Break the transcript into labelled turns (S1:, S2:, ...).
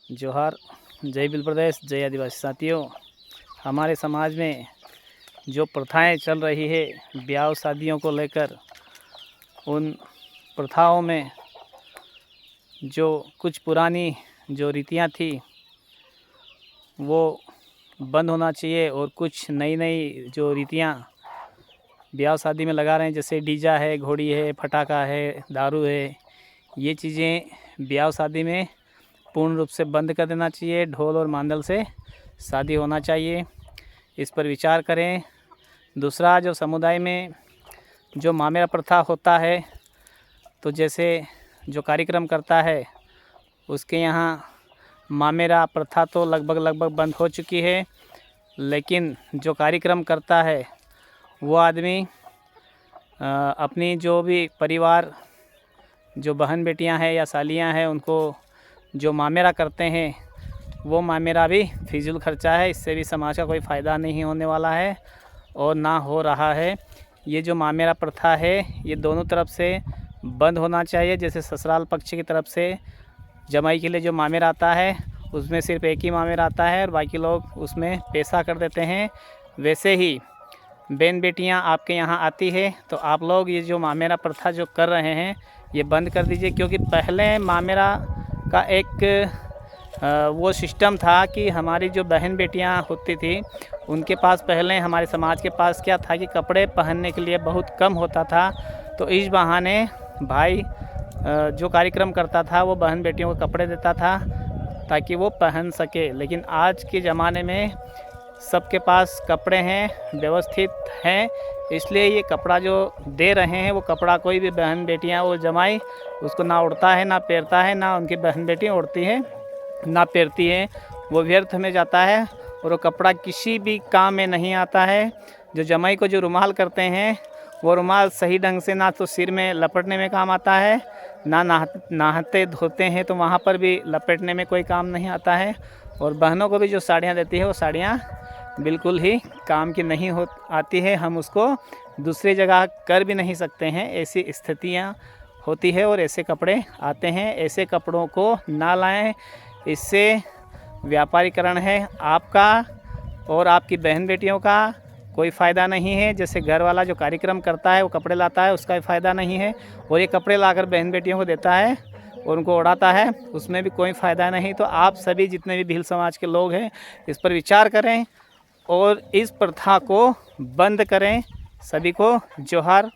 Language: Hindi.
S1: जोहार, जय भील प्रदेश, जय आदिवासी साथियों। हमारे समाज में जो प्रथाएं चल रही है ब्याह शादियों को लेकर, उन प्रथाओं में जो कुछ पुरानी जो रीतियां थी वो बंद होना चाहिए और कुछ नई नई जो रीतियां ब्याह शादी में लगा रहे हैं, जैसे डीजा है, घोड़ी है, फटाका है, दारू है, ये चीज़ें ब्याह शादी में पूर्ण रूप से बंद कर देना चाहिए। ढोल और मांदल से शादी होना चाहिए, इस पर विचार करें। दूसरा, जो समुदाय में जो मामेरा प्रथा होता है, तो जैसे जो कार्यक्रम करता है उसके यहाँ मामेरा प्रथा तो लगभग बंद हो चुकी है, लेकिन जो कार्यक्रम करता है वो आदमी अपनी जो भी परिवार, जो बहन बेटियां हैं या सालियां हैं, उनको जो मामेरा करते हैं वो मामेरा भी फिजूल खर्चा है। इससे भी समाज का कोई फ़ायदा नहीं होने वाला है और ना हो रहा है। ये जो मामेरा प्रथा है ये दोनों तरफ से बंद होना चाहिए। जैसे ससुराल पक्ष की तरफ से जमाई के लिए जो मामेरा आता है उसमें सिर्फ एक ही मामेरा आता है और बाकी लोग उसमें पैसा कर देते हैं, वैसे ही बहन बेटियां आपके यहाँ आती है तो आप लोग ये जो मामेरा प्रथा जो कर रहे हैं ये बंद कर दीजिए। क्योंकि पहले मामेरा का एक वो सिस्टम था कि हमारी जो बहन बेटियां होती थी उनके पास, पहले हमारे समाज के पास क्या था कि कपड़े पहनने के लिए बहुत कम होता था, तो इस बहाने भाई जो कार्यक्रम करता था वो बहन बेटियों को कपड़े देता था ताकि वो पहन सके। लेकिन आज के ज़माने में सबके पास कपड़े हैं, व्यवस्थित हैं, इसलिए ये कपड़ा जो दे रहे हैं वो कपड़ा कोई भी बहन बेटियां, वो जमाई उसको ना उड़ता है, ना पहनता है, ना उनकी बहन बेटियां उड़ती हैं ना पहनती हैं, वो व्यर्थ में जाता है और वो कपड़ा किसी भी काम में नहीं आता है। जो जमाई को जो रुमाल करते हैं वो रुमाल सही ढंग से ना तो सिर में लपेटने में काम आता है, ना नहाते धोते हैं तो वहाँ पर भी लपेटने में कोई काम नहीं आता है। और बहनों को भी जो साड़ियाँ देती है वो साड़ियाँ बिल्कुल ही काम की नहीं आती है, हम उसको दूसरी जगह कर भी नहीं सकते हैं, ऐसी स्थितियाँ होती है और ऐसे कपड़े आते हैं। ऐसे कपड़ों को ना लाएं, इससे व्यापारीकरण है आपका और आपकी बहन बेटियों का कोई फ़ायदा नहीं है। जैसे घर वाला जो कार्यक्रम करता है वो कपड़े लाता है, उसका फ़ायदा नहीं है, और ये कपड़े लाकर बहन बेटियों को देता है और उनको उड़ाता है, उसमें भी कोई फ़ायदा नहीं। तो आप सभी जितने भी भील समाज के लोग हैं इस पर विचार करें और इस प्रथा को बंद करें। सभी को जोहार।